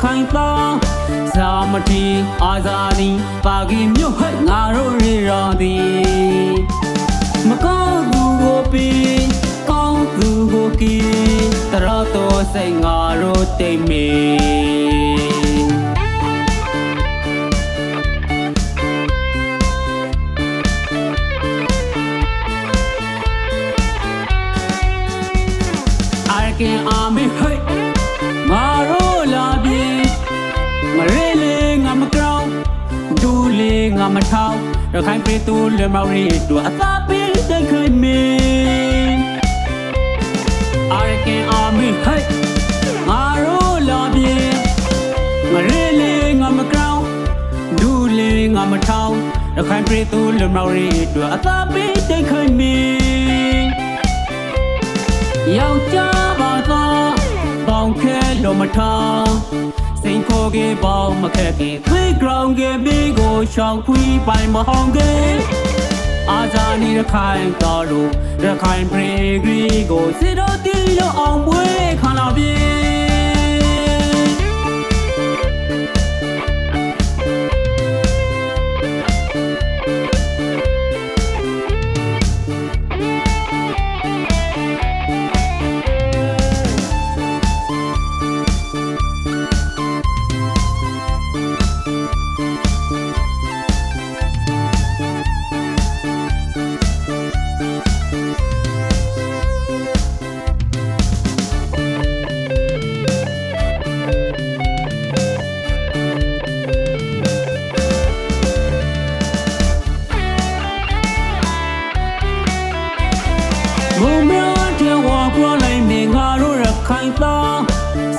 ခိုင်သားဇာမတီအာဇာနည်ပါကီမြို့ဟဲ့ငါတို့ရေတော်သည်မကောင်းသူကိုပြီးကောင်းသူကိုကီတရတော်စိတ်ငါတို့တိတ်မေArkin army hey ngaro la bi ngare le ngam kraw du le ngam thau ra khai pe tu le mau ri tu ata pi dai khai me Arkin army hey ngaro la bi ngare le ngam kraw du le ngam thau ra khai pe tu le mau ri tu ata pi dai khai me Yow cha ba tha bong khe lo ma tha Sing kho ge bong ma khe ge playground ge bi go shong pui pai ma hong ge Aza ni ra khai ta lo ra khai pre gri go si do ti lo ong bwe khan la biခိုင်သား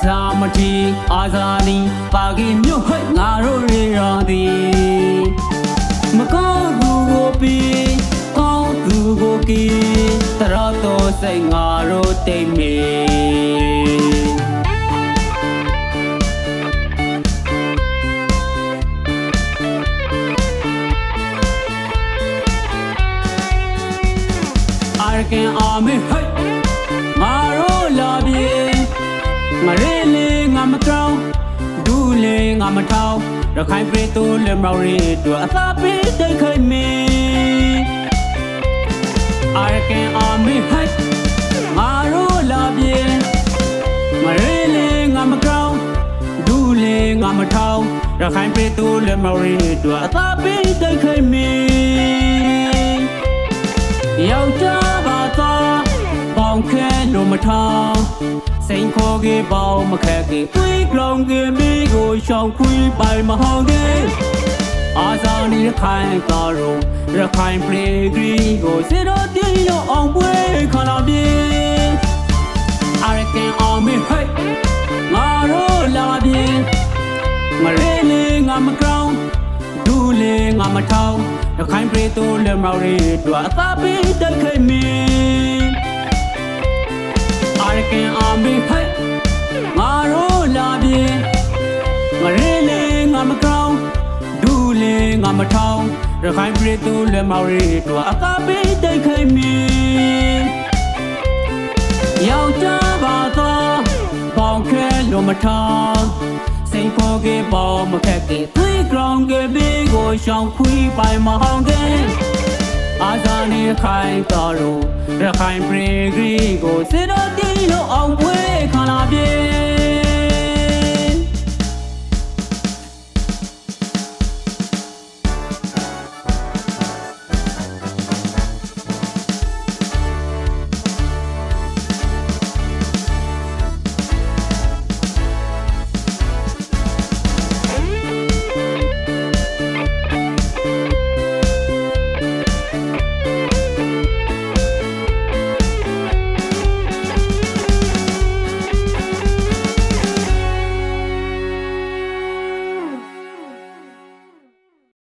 ဇာမတီအာဇာနည်ပါကီမြို့ဟဲ့ငါတို့ရေတော်သည်မကောင်းသူကိုပြီးကောင်းသူကိုကီတရတော်စိတ်ငါတို့တိတ်မေArkin army heyငါတို့လာပြီငါရဲလေငါမကောင်းဒူးလေငါမထောင်းရခိုင်ပြည်သူလေမော်ရီတို့အသာပေးတိတ်ခိုင်မီ Arkin army hey ငါတို့လာပြီငါရဲလေငါမကောင်းဒူးလေငါမထောင်းရခိုင်ပြည်သူလေမော်ရီတို့အသာပေးတိတ်ခိုင်မီယောက်ျားပါသားပေါင်ခဲလို့မထားစိန်ခေါ်ကြီးပေါင်မခက်ကြီးသွေးကလောင်ကြီးမိကိုရှောင်ခွေးပိုင်မဟောင်းကြီးအာဇာနည်ရခိုင်သားတို့ရခိုင်ပြည်ကြီးကိုစေတော်တီးလို့အောင်ပွဲခလာပြေ Arkin army hey ငါတို့လာပြေငါရဲလေငါမကောင်းဒူးလေငါမထောင်းရခိုင်ပြည်သူလေမော်ရီတို့အသာပေးတိတ်ခိုင်မီArkin army hey ငါတို့လာပြီငါရဲလေငါမကောင်းဒူးလေငါမထောင်းရခိုင်ပြည်သူလေမော်ရီတို့အသာပေးတိတ်ခိုင်မီယောက်ျားပါသောပေါင်ခဲလို့မထားစိန်ခေါ်ကြီးပေါင်မခက်ကြီးသွေးကလောင်ကြီးဘေးကိုရှောင်ခွေးပိုင်မဟောင်းကြီးအာဇာနည်ခိုင်တော်တို့ရခိုင်ပြည်ကြီးကိုစေတော်တီးလို့အောင်ပွဲခလာ